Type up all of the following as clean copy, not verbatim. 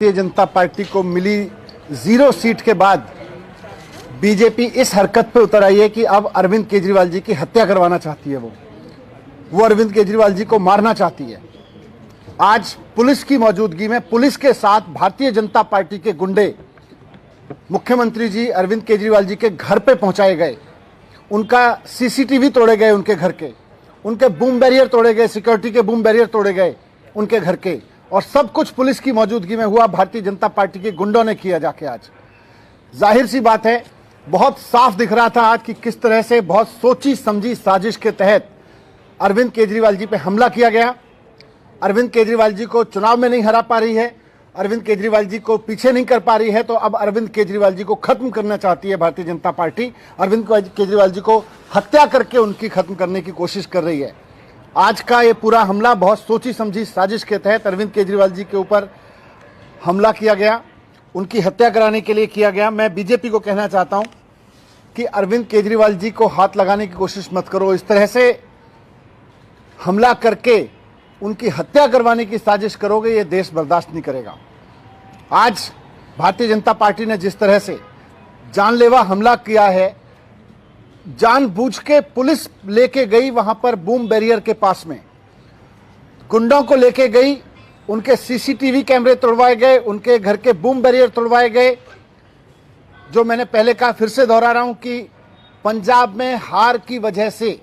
Bharatiya Janata party को मिली 0 seat के बाद बीजेपी इस हरकत पे उतर आई है कि अब अरविंद केजरीवाल जी की हत्या करवाना चाहती है। वो अरविंद केजरीवाल जी को मारना चाहती है। आज पुलिस की मौजूदगी में पुलिस के साथ भारतीय जनता पार्टी के गुंडे मुख्यमंत्री जी अरविंद केजरीवाल जी के घर पे पहुंचाए गए। उनका सीसीटीवी तोड़े गए, उनके घर के, उनके बूम बैरियर तोड़े गए, सिक्योरिटी के बूम बैरियर तोड़े गए उनके घर के, और सब कुछ पुलिस की मौजूदगी में हुआ। भारतीय जनता पार्टी के गुंडों ने किया जाके। आज जाहिर सी बात है, बहुत साफ दिख रहा था आज कि किस तरह से बहुत सोची समझी साजिश के तहत अरविंद केजरीवाल जी पे हमला किया गया। अरविंद केजरीवाल जी को चुनाव में नहीं हरा पा रही है, अरविंद केजरीवाल जी को पीछे नहीं कर पा रही है, तो अब अरविंद केजरीवाल जी को खत्म करना चाहती है भारतीय जनता पार्टी। अरविंद केजरीवाल जी को हत्या करके उनकी खत्म करने की कोशिश कर रही है। आज का ये पूरा हमला बहुत सोची समझी साजिश के तहत अरविंद केजरीवाल जी के ऊपर हमला किया गया, उनकी हत्या कराने के लिए किया गया। मैं बीजेपी को कहना चाहता हूं कि अरविंद केजरीवाल जी को हाथ लगाने की कोशिश मत करो। इस तरह से हमला करके उनकी हत्या करवाने की साजिश करोगे, ये देश बर्दाश्त नहीं करेगा। आज भारतीय जनता पार्टी ने जिस तरह से जानलेवा हमला किया है, जानबूझ के पुलिस लेके गई वहां पर बूम बैरियर के पास में, गुंडों को लेके गई, उनके सीसीटीवी कैमरे तोड़वाए गए, उनके घर के बूम बैरियर तोड़वाए गए। जो मैंने पहले कहा, फिर से दोहरा रहा हूं कि पंजाब में हार की वजह से,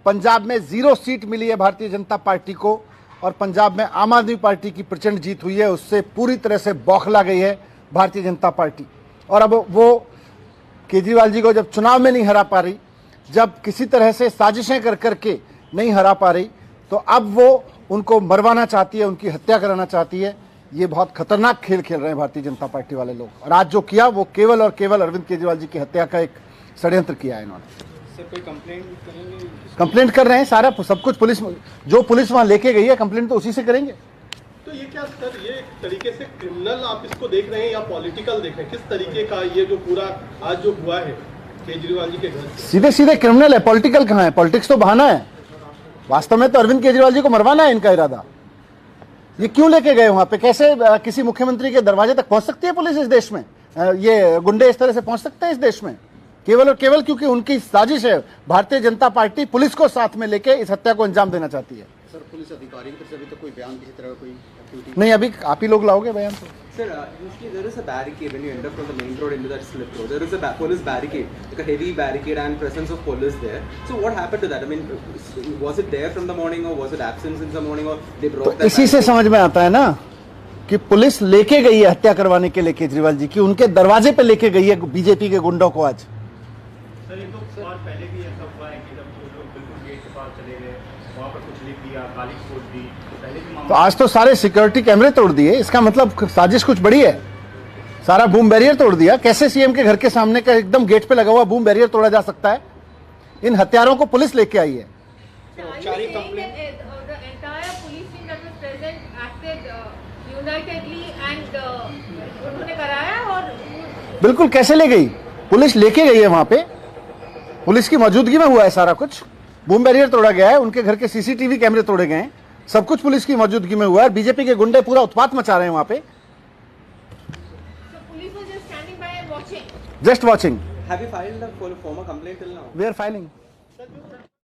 पंजाब में 0 सीट मिली है भारतीय जनता पार्टी को, और पंजाब में आम आदमी पार्टी की प्रचंड जीत हुई है। उससे पूरी तरह से बौखला गई है भारतीय जनता पार्टी। और अब वो केजरीवाल जी को जब चुनाव में नहीं हरा पा रही, जब किसी तरह से साजिशें कर करके नहीं हरा पा रही, तो अब वो उनको मरवाना चाहती है, उनकी हत्या कराना चाहती है। ये बहुत खतरनाक खेल खेल रहे हैं भारतीय जनता पार्टी वाले लोग। और आज जो किया वो केवल और केवल अरविंद केजरीवाल जी की हत्या का एक षड्यंत्र किया है इन्होंने। सर, कोई कंप्लेंट करेंगे? कंप्लेंट कर रहे हैं, सारा सब कुछ पुलिस, जो पुलिस वहां लेके गई है, कंप्लेंट तो उसी से करेंगे। तो ये क्या सर, ये एक तरीके से क्रिमिनल आप इसको देख रहे हैं या पॉलिटिकल देख रहे हैं? किस तरीके का ये जो पूरा आज जो हुआ है केजरीवाल जी के घर? सीधे सीधे क्रिमिनल है, पॉलिटिकल कहाँ है? पॉलिटिक्स तो बहाना है। वास्तव में तो अरविंद केजरीवाल जी को मरवाना है इनका इरादा। ये क्यों लेके गए वहां पे? कैसे किसी मुख्यमंत्री के दरवाजे तक पहुंच सकती है पुलिस इस देश में? ये गुंडे इस तरह से पहुंच सकते हैं इस देश में? केवल और केवल क्योंकि उनकी साजिश है। भारतीय जनता पार्टी पुलिस को साथ में लेके इस हत्या को अंजाम देना चाहती है। सर, पुलिस अधिकारियों की तरफ से अभी तक कोई बयान किसी तरह कोई एक्टिविटी नहीं, अभी आप ही लोग लाओगे बयान तो। Sir, usually there is a barricade when you enter from the main road into that slip road. There is a police barricade, like a heavy barricade and presence of police there. So what happened to that? I mean, was it there from the morning or was it absent since the morning or they broke that? तो इसी से समझ में आता है ना कि police लेके गई है हत्या करवाने के लिए केजरीवाल जी की, उनके दरवाजे पे लेके गई है बीजेपी के गुंडों को। आज सर, ये तो और पहले भी ऐसा हुआ है कि जब लोग बिल्कुल गेट के पास चले गए, वहाँ पर कुछ लिख दिया, गाली छोड़ दी, पहले भी तो आज तो सारे सिक्योरिटी कैमरे तोड़ दिए। इसका मतलब साजिश कुछ बड़ी है। सारा बूम बैरियर तोड़ दिया। कैसे सीएम के घर के सामने का एकदम गेट पे लगा हुआ बूम बैरियर तोड़ा जा सकता है? इन हत्यारों को पुलिस लेके आई है। बिल्कुल, कैसे ले गई? पुलिस लेके गई है वहां पे, पुलिस की मौजूदगी में हुआ है सारा कुछ। बूम बैरियर तोड़ा गया है, उनके घर के सीसीटीवी कैमरे तोड़े गए हैं, सब कुछ पुलिस की मौजूदगी में हुआ है। बीजेपी के गुंडे पूरा उत्पात मचा रहे हैं वहां पे। Just watching. Have you filed a formal complaint till now? We are filing.